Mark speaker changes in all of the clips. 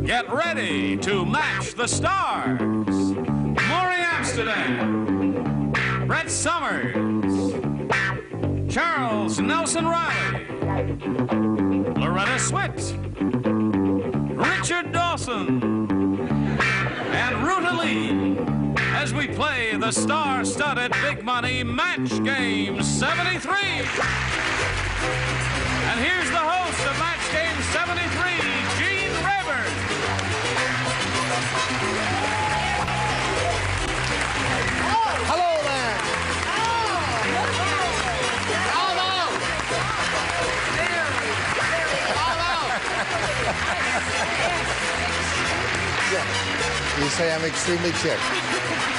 Speaker 1: Get ready to match the stars. Morey Amsterdam, Brett Summers, Charles Nelson Reilly, Loretta Swit, Richard Dawson, and Ruta as we play the star-studded big money match game 73. And here's the host of match game 73, Gene Rayburn.
Speaker 2: Hello there. You say I'm extremely chic.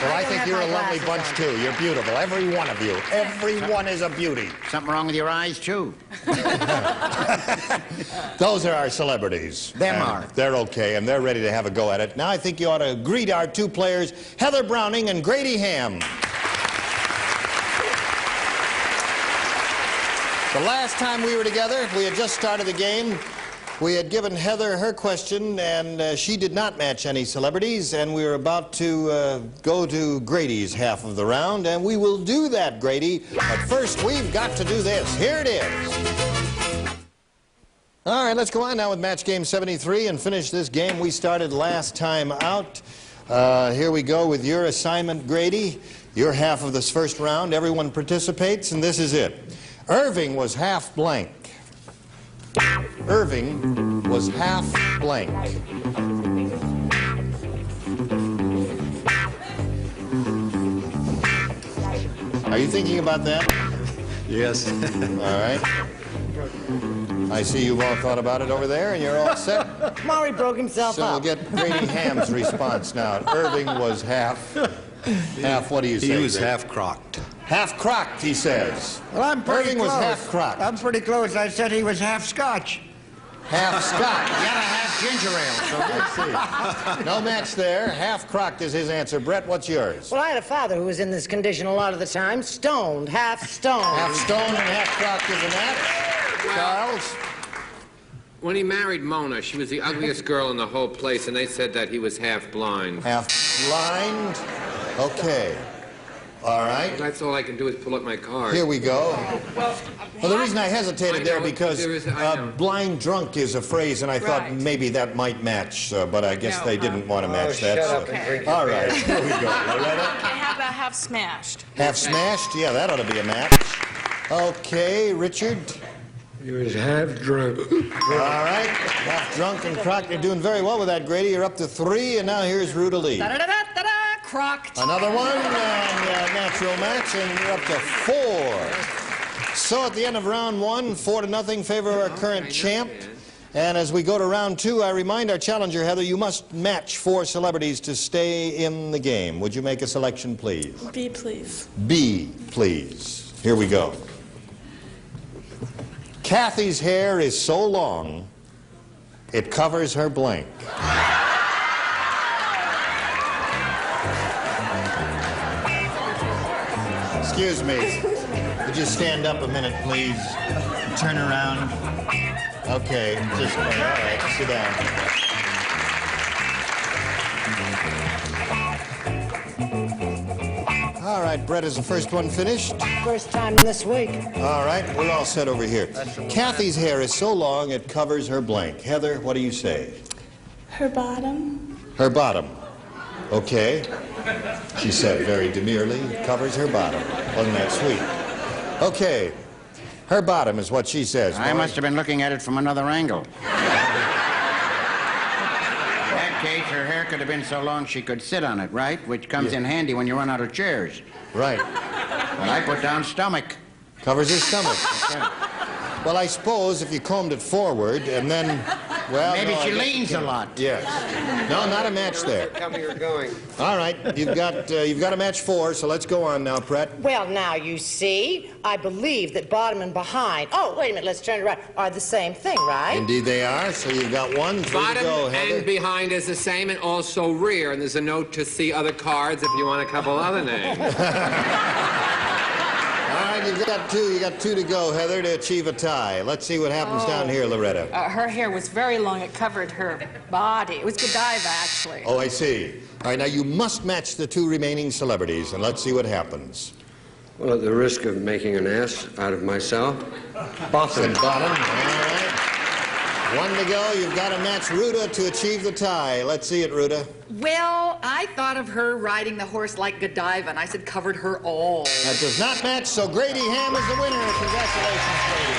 Speaker 2: Well, I think you're a lovely bunch, too. You're beautiful, every one of you. Every one is a beauty.
Speaker 3: Something wrong with your eyes, too?
Speaker 2: Those are our celebrities.
Speaker 3: Them are.
Speaker 2: They're okay, and they're ready to have a go at it. Now I think you ought to greet our two players, Heather Browning and Grady Ham. The last time we were together, we had just started the game. We had given Heather her question, and she did not match any celebrities, and we were about to go to Grady's half of the round, and we will do that, Grady. But first, we've got to do this. Here it is. All right, let's go on now with match game 73 and finish this game we started last time out. Here we go with your assignment, Grady. Your half of this first round. Everyone participates, and this is it. Irving was half blank. Irving was half blank. Are you thinking about that?
Speaker 4: Yes.
Speaker 2: All right. I see you've all thought about it over there, and you're all set.
Speaker 5: Morey broke himself
Speaker 2: So we'll
Speaker 5: up.
Speaker 2: get Grady Ham's response now. Irving was half, what do you say?
Speaker 4: He was
Speaker 2: Grady?
Speaker 4: half crocked.
Speaker 2: Half crocked, he says.
Speaker 3: Well, I'm pretty
Speaker 2: Irving
Speaker 3: close.
Speaker 2: was half crocked.
Speaker 3: I'm pretty close. I said he was half Scotch.
Speaker 2: Half Scotch.
Speaker 3: You gotta have ginger ale.
Speaker 2: Let's see. No match there. Half crocked is his answer. Brett, what's yours?
Speaker 5: Well, I had a father who was in this condition a lot of the time. Stoned, half stoned.
Speaker 2: Half stoned and half crocked is a match. Charles?
Speaker 6: When he married Mona, she was the ugliest girl in the whole place, and they said that he was half blind.
Speaker 2: Half blind. Okay. All right.
Speaker 6: That's all I can do is pull up my card.
Speaker 2: Here we go. Well, the reason I hesitated there because blind drunk is a phrase, and I thought maybe that might match, but I guess they didn't want to match that.
Speaker 5: Shut up and drink your
Speaker 2: All right,
Speaker 5: beer.
Speaker 2: here we go. Loretta?
Speaker 7: How about half smashed?
Speaker 2: Half smashed? Yeah, that ought to be a match. Okay, Richard?
Speaker 4: He was half drunk.
Speaker 2: All right, half drunk and crocked. You're doing very well with that, Grady. You're up to 3, and now here's Ruta Lee.
Speaker 7: Da-da-da-da-da-da, crocked.
Speaker 2: Another one, and natural match, and you're up to 4. So at the end of round 1, 4-0 in favor of our current champ. And as we go to round 2, I remind our challenger, Heather, you must match 4 celebrities to stay in the game. Would you make a selection, please?
Speaker 7: B, please.
Speaker 2: B, please. Here we go. Kathy's hair is so long, it covers her blank. Excuse me. Would you stand up a minute, please? Turn around. Okay, just all right, sit down. All right, Brett is the first one finished.
Speaker 5: First time this week.
Speaker 2: All right, we're all set over here. Kathy's hair is so long it covers her blank. Heather, what do you say?
Speaker 7: Her bottom.
Speaker 2: Her bottom. Okay. She said very demurely, covers her bottom. Wasn't that sweet? Okay. Her bottom is what she says.
Speaker 3: I must have been looking at it from another angle. In that case, her hair could have been so long she could sit on it, right? Which comes in handy when you run out of chairs.
Speaker 2: Right.
Speaker 3: But I put down stomach.
Speaker 2: Covers her stomach. Well, I suppose if you combed it forward and then, well...
Speaker 3: Maybe
Speaker 2: no,
Speaker 3: she leans a lot.
Speaker 2: Yes. No, not a match there.
Speaker 6: Tell me you're going.
Speaker 2: All right, you've got a match 4, so let's go on now, Brett.
Speaker 5: Well, now, you see, I believe that bottom and behind, oh, wait a minute, let's turn it around, are the same thing, right?
Speaker 2: Indeed they are, so you've got 1, 3
Speaker 6: Bottom
Speaker 2: to go, Heather.
Speaker 6: and behind is the same, and also rear. And there's a note to see other cards if you want a couple other names.
Speaker 2: All right, right, you've got two. You got two to go, Heather, to achieve a tie. Let's see what happens down here, Loretta.
Speaker 7: Her hair was very long. It covered her body. It was Godiva, actually.
Speaker 2: Oh, I see. All right, now you must match the two remaining celebrities, and let's see what happens.
Speaker 4: Well, at the risk of making an ass out of myself, Boston.
Speaker 2: Bottom. All right. One to go. You've got to match Ruta to achieve the tie. Let's see it, Ruta.
Speaker 8: Well, I thought of her riding the horse like Godiva, and I said covered her all.
Speaker 2: That does not match, so Grady Ham is the winner. Congratulations, Grady.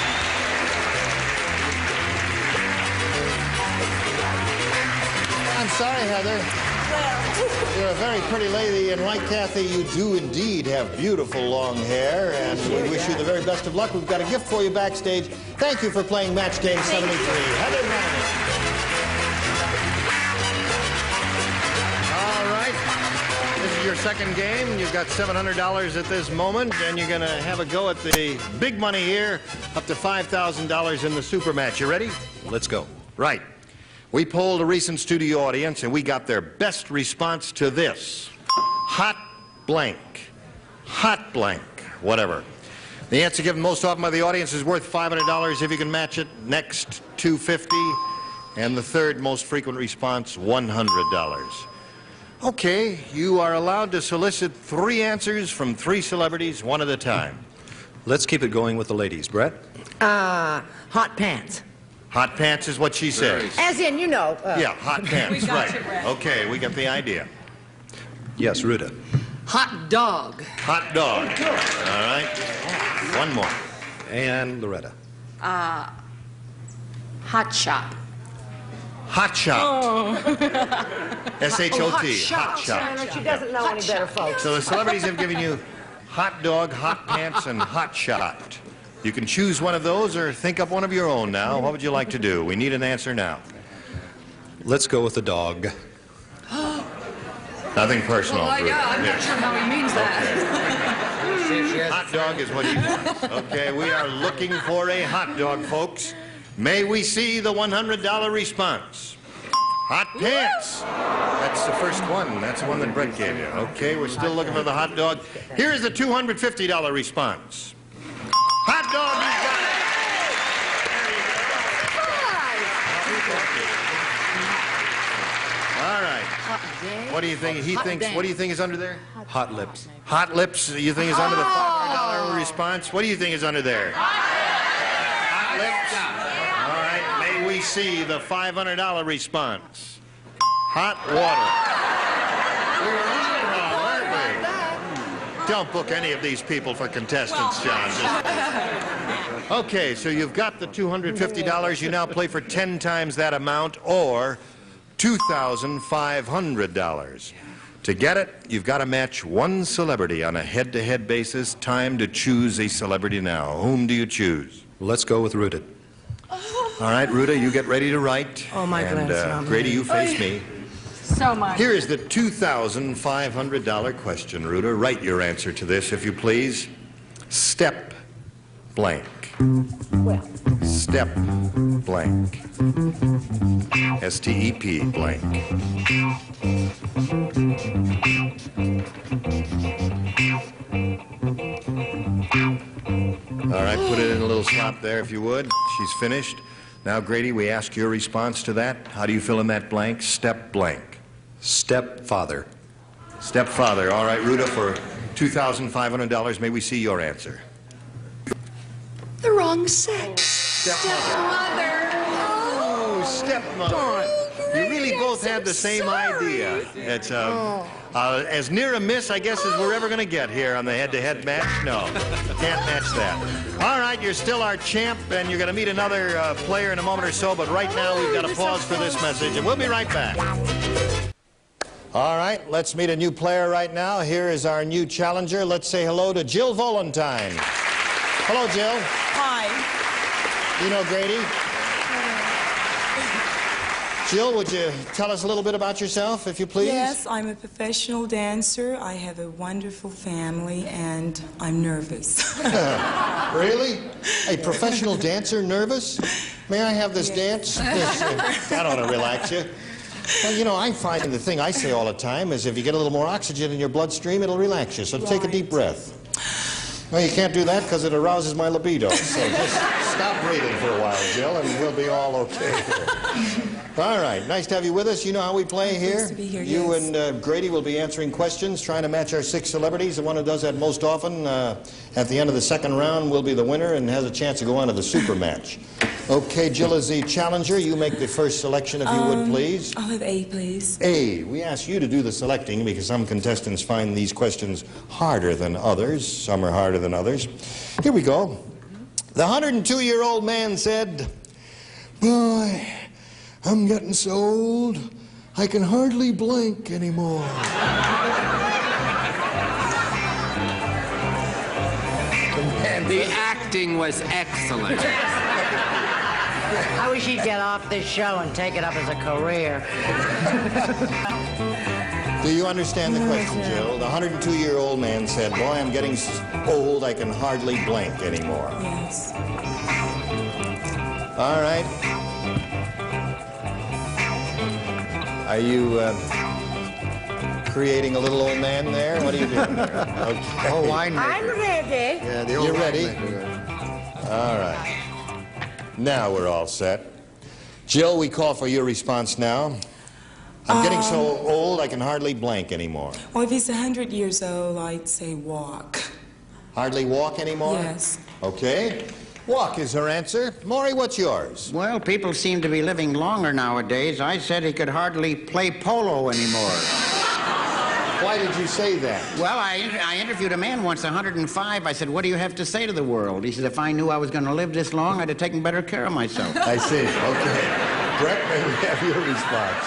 Speaker 2: I'm sorry, Heather. You're a very pretty lady, and like Kathy, you do indeed have beautiful long hair, and we wish you the very best of luck. We've got a gift for you backstage. Thank you for playing Match Game 73. Heather Manning. All right. This is your second game. You've got $700 at this moment, and you're going to have a go at the big money here, up to $5,000 in the super match. You ready?
Speaker 9: Let's go.
Speaker 2: Right. We polled a recent studio audience, and we got their best response to this. Hot blank. Hot blank. Whatever. The answer given most often by the audience is worth $500 if you can match it. Next, $250. And the third most frequent response, $100. Okay, you are allowed to solicit 3 answers from 3 celebrities, one at a time.
Speaker 9: Let's keep it going with the ladies. Brett?
Speaker 5: Hot pants.
Speaker 2: Hot pants is what she says.
Speaker 5: As in, you know.
Speaker 2: Yeah, hot pants,
Speaker 7: We got
Speaker 2: right.
Speaker 7: you, Brett.
Speaker 2: Okay, we got the idea.
Speaker 9: Yes, Ruta.
Speaker 8: Hot dog.
Speaker 2: Hot dog. All right. One more.
Speaker 9: And Loretta.
Speaker 7: Hot shot.
Speaker 2: Hot shot. S-H-O-T. Hot shot.
Speaker 5: She doesn't know any better, folks.
Speaker 2: So the celebrities have given you hot dog, hot pants, and hot shot. You can choose one of those or think up one of your own now. What would you like to do? We need an answer now.
Speaker 9: Let's go with the dog.
Speaker 2: Nothing personal.
Speaker 8: Oh, yeah, I'm not sure how he means that.
Speaker 2: Hot dog is what he wants. Okay, we are looking for a hot dog, folks. May we see the $100 response? Hot pants. That's the first one. That's the one that Brett gave you. Okay, we're still looking for the hot dog. Here is the $250 response. Hot dog, you got it. All right. What do you think? He thinks. What do you think is under there?
Speaker 9: Hot lips.
Speaker 2: Hot lips. You think is under the $500 response? What do you think is under there? Hot lips. All right. May we see the $500 response? Hot water. Don't book any of these people for contestants, John. Okay, so you've got the $250. You now play for 10 times that amount, or $2,500. To get it, you've got to match one celebrity on a head-to-head basis. Time to choose a celebrity now. Whom do you choose?
Speaker 9: Let's go with Ruta.
Speaker 2: All right, Ruta, you get ready to write.
Speaker 5: Oh, my goodness.
Speaker 2: And Grady, you face me.
Speaker 7: So much.
Speaker 2: Here is the $2,500 question, Ruta. Write your answer to this, if you please. Step blank.
Speaker 5: Well.
Speaker 2: Step blank. S-T-E-P blank. All right, put it in a little slot there if you would. She's finished. Now, Grady, we ask your response to that. How do you fill in that blank? Step blank.
Speaker 9: Stepfather.
Speaker 2: Stepfather. All right, Ruta, for $2,500, may we see your answer?
Speaker 8: The wrong sex.
Speaker 2: Stepmother. Oh, stepmother. You really both had the same idea. It's as near a miss, I guess, as we're ever going to get here on the head-to-head match. No, can't match that. All right, you're still our champ, and you're going to meet another player in a moment or so, but right now we've got to pause for this message, and we'll be right back. All right, let's meet a new player right now. Here is our new challenger. Let's say hello to Jill Volentine. Hello, Jill.
Speaker 7: Hi.
Speaker 2: You know Grady? Jill, would you tell us a little bit about yourself, if you please?
Speaker 10: Yes, I'm a professional dancer. I have a wonderful family, and I'm nervous.
Speaker 2: Really? A professional dancer nervous? May I have this dance? I don't want to relax you. Well, you know, I find the thing I say all the time is if you get a little more oxygen in your bloodstream, it'll relax you. So take a deep breath. Well, you can't do that because it arouses my libido. So just stop breathing for a while, Jill, and we'll be all okay here. All right, nice to have you with us. You know how we play here?
Speaker 10: Nice to be here,
Speaker 2: You
Speaker 10: yes.
Speaker 2: and Grady will be answering questions, trying to match our 6 celebrities. The one who does that most often at the end of the second round will be the winner and has a chance to go on to the super match. Okay, Jill is the challenger. You make the first selection, if you would, please.
Speaker 10: I'll have A, please.
Speaker 2: A. We ask you to do the selecting because some contestants find these questions harder than others. Some are harder than others. Here we go. The 102-year-old man said, "Boy, I'm getting so old, I can hardly blink anymore."
Speaker 6: The acting was excellent.
Speaker 5: I wish he'd get off this show and take it up as a career.
Speaker 2: Do you understand the question, Jill? The 102-year-old man said, "Boy, I'm getting old, I can hardly blink anymore."
Speaker 10: Yes.
Speaker 2: All right. Are you creating a little old man there? What are you doing there? Okay.
Speaker 3: Oh, I know.
Speaker 5: I'm ready.
Speaker 3: Yeah, the
Speaker 2: You're
Speaker 3: old
Speaker 2: ready?
Speaker 3: winemaker.
Speaker 2: All right. Now we're all set. Jill, we call for your response now. I'm getting so old I can hardly blink anymore.
Speaker 10: Well, if he's 100 years old, I'd say walk.
Speaker 2: Hardly walk anymore?
Speaker 10: Yes.
Speaker 2: Okay. Walk is her answer. Morey, what's yours?
Speaker 3: Well, people seem to be living longer nowadays. I said he could hardly play polo anymore.
Speaker 2: Why did you say that?
Speaker 3: Well, I interviewed a man once, 105. I said, "What do you have to say to the world?" He said, "If I knew I was going to live this long, I'd have taken better care of myself."
Speaker 2: I see. Okay. Brett, may we have your response?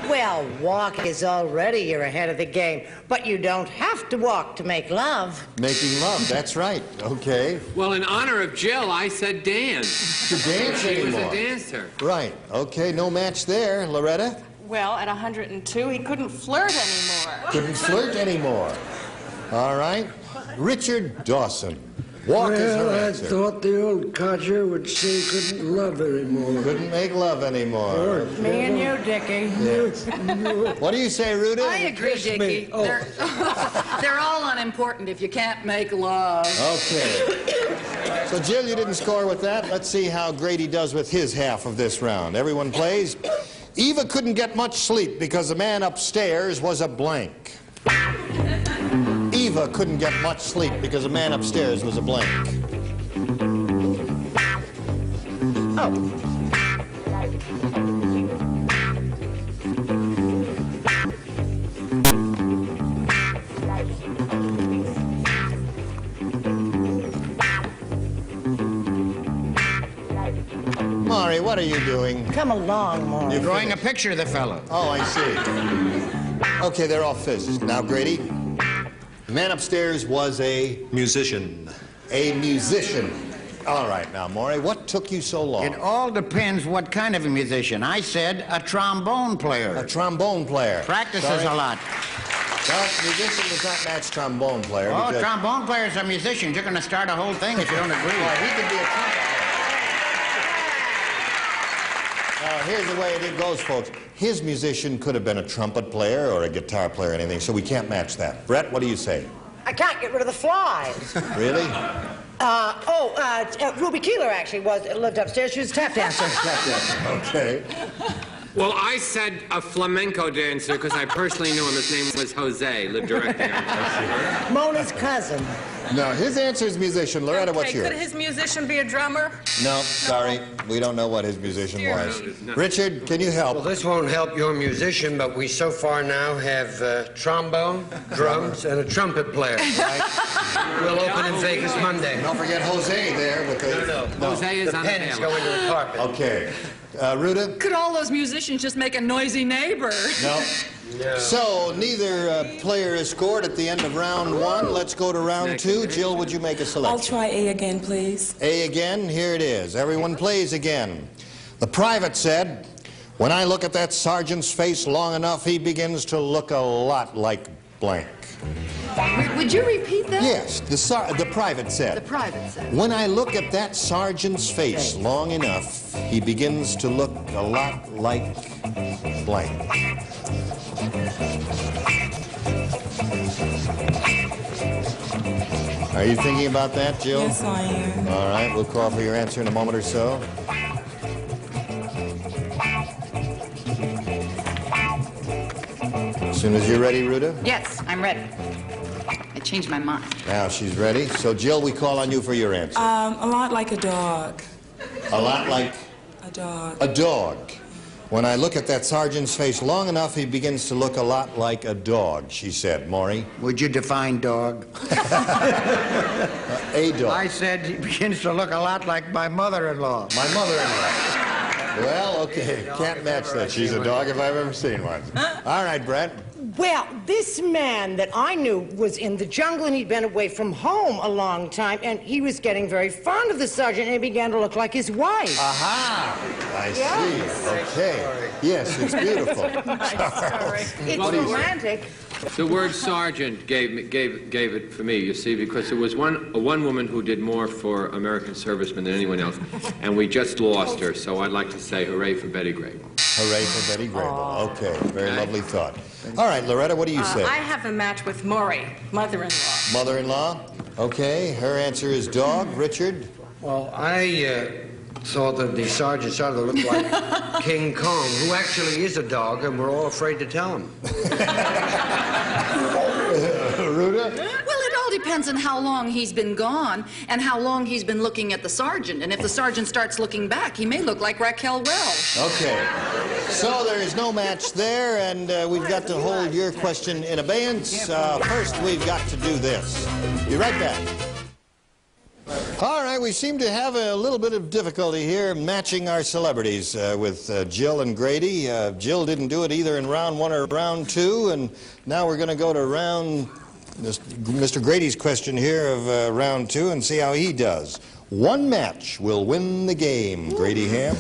Speaker 5: Well, walk is already you're ahead of the game, but you don't have to walk to make love.
Speaker 2: Making love, that's right. Okay.
Speaker 6: Well, in honor of Jill, I said dance.
Speaker 2: To dance
Speaker 6: She was
Speaker 2: anymore.
Speaker 6: a dancer.
Speaker 2: Right. Okay, no match there. Loretta?
Speaker 7: Well, at 102, he couldn't flirt anymore.
Speaker 2: Couldn't flirt anymore. All right. Richard Dawson. Walk is her
Speaker 11: Well, I
Speaker 2: answer.
Speaker 11: thought the old codger would say couldn't love anymore.
Speaker 2: Couldn't make love anymore.
Speaker 5: Me and you, Dickie.
Speaker 2: What do you say, Ruta?
Speaker 8: I agree, Dickie.
Speaker 11: Oh.
Speaker 8: They're all unimportant if you can't make love.
Speaker 2: Okay. So, Jill, you didn't score with that. Let's see how Grady does with his half of this round. Everyone plays. Eva couldn't get much sleep because the man upstairs was a blank. Eva couldn't get much sleep because the man upstairs was a blank.
Speaker 5: Oh.
Speaker 2: Morey, what are you doing?
Speaker 5: Come along, Morey.
Speaker 2: You're
Speaker 3: Drawing a picture of the fellow.
Speaker 2: Oh, I see. Okay, they're all fizzed. Now, Grady, the man upstairs was a
Speaker 9: Musician.
Speaker 2: musician. All right, now, Morey, what took you so long?
Speaker 3: It all depends what kind of a musician. I said a trombone player.
Speaker 2: A trombone player.
Speaker 3: Practices
Speaker 2: Sorry?
Speaker 3: a lot.
Speaker 2: Well, musician does not match trombone player.
Speaker 3: Oh,
Speaker 2: because-
Speaker 3: trombone players are musicians. You're going to start a whole thing if you don't agree.
Speaker 2: Well, he could be a trumpet player. Now, here's the way it goes, folks. His musician could have been a trumpet player or a guitar player or anything, so we can't match that. Brett, what do you say?
Speaker 5: I can't get rid of the flies.
Speaker 2: Really?
Speaker 5: Ruby Keeler actually lived upstairs. She was a tap dancer.
Speaker 2: Okay.
Speaker 6: Well, I said a flamenco dancer because I personally knew him. His name was Jose, lived directly on
Speaker 5: Mona's cousin.
Speaker 2: No, his answer is musician. Loretta, what's
Speaker 7: Okay,
Speaker 2: yours?
Speaker 7: could his musician be a drummer?
Speaker 2: No, sorry. We don't know what his musician
Speaker 7: Dear
Speaker 2: was.
Speaker 7: me.
Speaker 2: Richard, can you help?
Speaker 4: Well, this won't help your musician, but we so far now have trombone, drums, and a trumpet player. We'll open in Vegas Monday.
Speaker 2: Don't forget Jose there with the...
Speaker 4: No,
Speaker 6: Jose is
Speaker 4: the
Speaker 6: on the
Speaker 4: pens
Speaker 6: piano.
Speaker 4: go into the carpet.
Speaker 2: Okay. Ruta?
Speaker 8: Could all those musicians just make a noisy neighbor?
Speaker 2: No.
Speaker 4: No.
Speaker 2: So, neither player is scored at the end of round one. Let's go to round two. Jill, would you make a
Speaker 10: I'll
Speaker 2: selection?
Speaker 10: try A again, please.
Speaker 2: A again, here it is. Everyone plays again. The private said, "When I look at that sergeant's face long enough, he begins to look a lot like blank."
Speaker 8: Would you repeat that?
Speaker 2: Yes, the private said.
Speaker 8: The private said.
Speaker 2: When I look at that sergeant's face long enough, he begins to look a lot like blank. Are you thinking about that, Jill?
Speaker 10: Yes, I am.
Speaker 2: All right, we'll call for your answer in a moment or so. As soon as you're ready, Ruta.
Speaker 8: Yes, I'm ready. I changed my mind.
Speaker 2: Now she's ready. So, Jill, we call on you for your answer.
Speaker 10: A lot like a dog.
Speaker 2: A lot like?
Speaker 10: A dog.
Speaker 2: A dog. When I look at that sergeant's face long enough, he begins to look a lot like a dog, she said. Morey?
Speaker 3: Would you define dog?
Speaker 2: A dog.
Speaker 3: I said he begins to look a lot like my mother-in-law.
Speaker 2: My mother-in-law. Well, okay. Can't match that. She's a dog if I've ever seen one. All right, Brett.
Speaker 5: Well, this man that I knew was in the jungle, and he'd been away from home a long time, and he was getting very fond of the sergeant, and he began to look like his wife.
Speaker 2: Aha! I see. Okay. Yes, it's beautiful.
Speaker 5: It's romantic.
Speaker 6: The word sergeant gave it for me, you see, because there was one woman who did more for American servicemen than anyone else, and we just lost her, so I'd like to say hooray for Betty Grable.
Speaker 2: Hooray for Betty Grable. Okay, very lovely thought. All right, Loretta, what do you say?
Speaker 7: I have a match with Morey, mother-in-law.
Speaker 2: Mother-in-law? Okay, her answer is dog. Richard?
Speaker 4: Well, I thought that the sergeant started to look like King Kong, who actually is a dog, and we're all afraid to tell him.
Speaker 2: Ruta?
Speaker 8: Well, it all depends on how long he's been gone and how long he's been looking at the sergeant. And if the sergeant starts looking back, he may look like Raquel Welch.
Speaker 2: Okay. So there is no match there, and we've got to hold your question in abeyance. First, we've got to do this. Be right back. All right, we seem to have a little bit of difficulty here matching our celebrities with Jill and Grady. Jill didn't do it either in round one or round two, and now we're going to go to Mr. Grady's question here of round two and see how he does. One match will win the game, Grady Ham.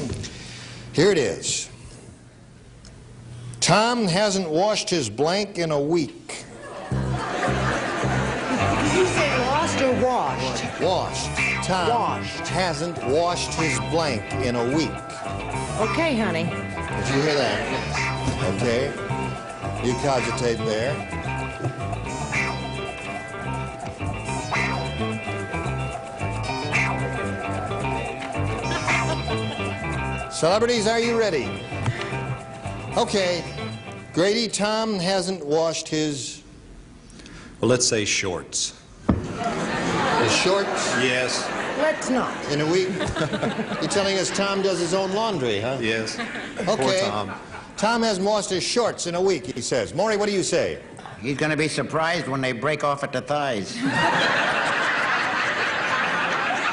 Speaker 2: Here it is. Tom hasn't washed his blank in a week.
Speaker 5: Did you say lost or washed?
Speaker 2: Washed. Tom hasn't washed his blank in a week.
Speaker 5: Okay, honey.
Speaker 2: Did you hear that? Okay. You cogitate there. Celebrities, are you ready? Okay. Grady, Tom hasn't washed his...
Speaker 9: Well, let's say shorts.
Speaker 2: His shorts?
Speaker 9: Yes.
Speaker 5: Let's not.
Speaker 2: In a week? You're telling us Tom does his own laundry, huh?
Speaker 9: Yes.
Speaker 2: Okay.
Speaker 9: Poor Tom.
Speaker 2: Tom hasn't washed his shorts in a week, he says. Morey, what do you say?
Speaker 3: He's going to be surprised when they break off at the thighs.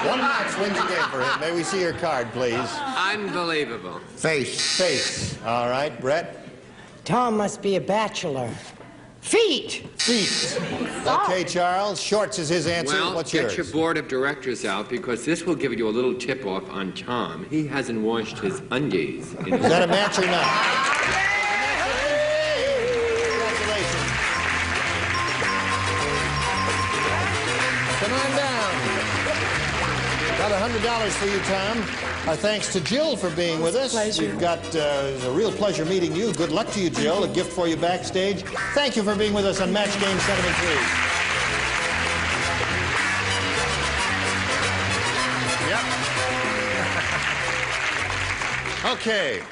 Speaker 2: One match wins the game for him. May we see your card, please?
Speaker 6: Unbelievable.
Speaker 3: Face.
Speaker 2: Face. All right, Brett?
Speaker 5: Tom must be a bachelor. Feet.
Speaker 2: Feet. Okay, Charles. Shorts is his answer.
Speaker 6: Well,
Speaker 2: what's
Speaker 6: get
Speaker 2: yours?
Speaker 6: your board of directors out, because this will give you a little tip-off on Tom. He hasn't washed his undies.
Speaker 2: Is that a match or not? Congratulations. Come on down. Got $100 for you, Tom. Our thanks to Jill for being with us.
Speaker 10: Pleasure.
Speaker 2: We've got it's a real pleasure meeting you. Good luck to you, Jill. A gift for you backstage. Thank you for being with us on Match Game 73. Yep. Okay.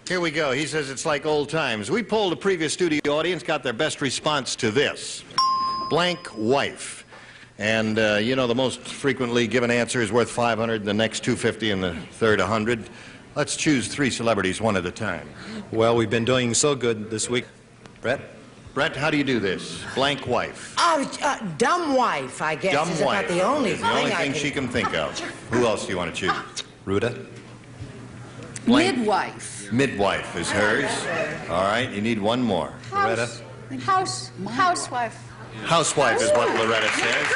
Speaker 2: Here we go. He says it's like old times. We polled a previous studio audience, got their best response to this. Blank wife. And, you know, the most frequently given answer is worth $500, the next $250, and the third $100. Let's choose three celebrities one at a time.
Speaker 9: Well, we've been doing so good this week. Brett?
Speaker 2: Brett, how do you do this? Blank wife.
Speaker 5: Dumb wife, I guess.
Speaker 2: Dumb
Speaker 5: is
Speaker 2: wife.
Speaker 5: about the only thing
Speaker 2: The only
Speaker 5: I
Speaker 2: thing
Speaker 5: can...
Speaker 2: she can think of. Who else do you want to choose?
Speaker 9: Ruta?
Speaker 2: Blank.
Speaker 8: Midwife.
Speaker 2: Midwife is hers. All right, you need one more. Loretta?
Speaker 7: Housewife.
Speaker 2: Housewife is what Loretta says.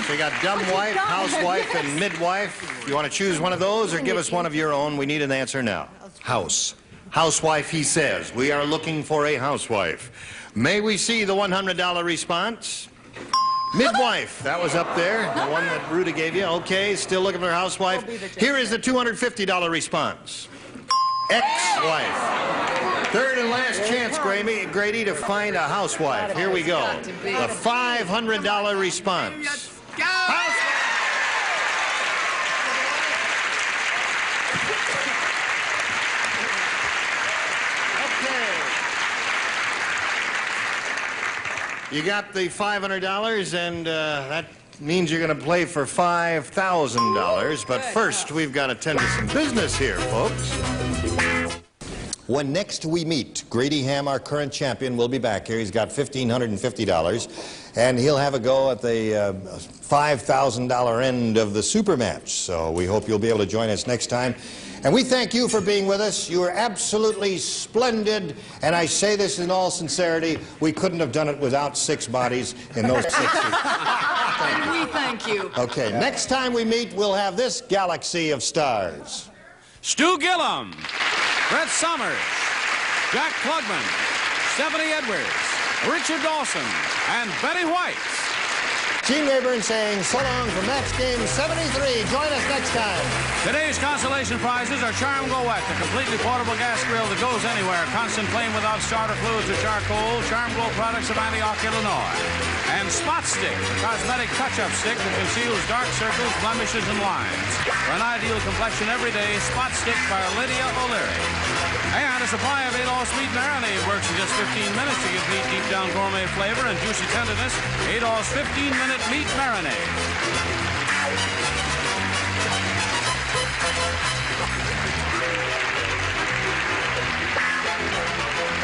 Speaker 2: So you got dumb wife, housewife, and midwife. You want to choose one of those or give us one of your own? We need an answer now.
Speaker 9: House.
Speaker 2: Housewife, he says. We are looking for a housewife. May we see the $100 response? Midwife, that was up there, the one that Ruta gave you. Okay, still looking for a housewife. Here is the $250 response. Ex-wife. Third and last chance, Grady, to find a housewife. Here we go. The $500 response. You got the $500, and that means you're going to play for $5,000. But first, we've got to tend to some business here, folks. When next we meet, Grady Ham, our current champion, will be back here. He's got $1,550, and he'll have a go at the $5,000 end of the super match. So we hope you'll be able to join us next time. And we thank you for being with us. You are absolutely splendid. And I say this in all sincerity. We couldn't have done it without 6 bodies in those 6 seats.
Speaker 8: And we thank you.
Speaker 2: Okay, next time we meet, we'll have this galaxy of stars.
Speaker 1: Stu Gillum, Brett Summers, Jack Klugman, Stephanie Edwards, Richard Dawson, and Betty White.
Speaker 2: Gene Rayburn saying so long for Match Game 73. Join us next time.
Speaker 1: Today's consolation prizes are Charm Go Wet, the completely portable gas grill that goes anywhere, constant flame without starter fluids or charcoal, Charm Glow products of Antioch, Illinois. And Spot Stick, the cosmetic touch-up stick that conceals dark circles, blemishes, and lines. For an ideal complexion every day, Spot Stick by Lydia O'Leary. And a supply of 8-ounce meat marinade works in just 15 minutes to give meat deep down gourmet flavor and juicy tenderness. 8-ounce 15-minute meat marinade.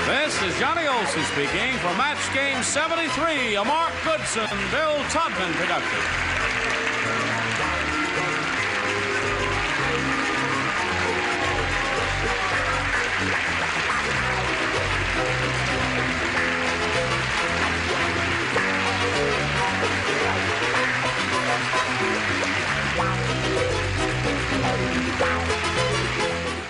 Speaker 1: This is Johnny Olson speaking for Match Game 73, a Mark Goodson, Bill Todman production.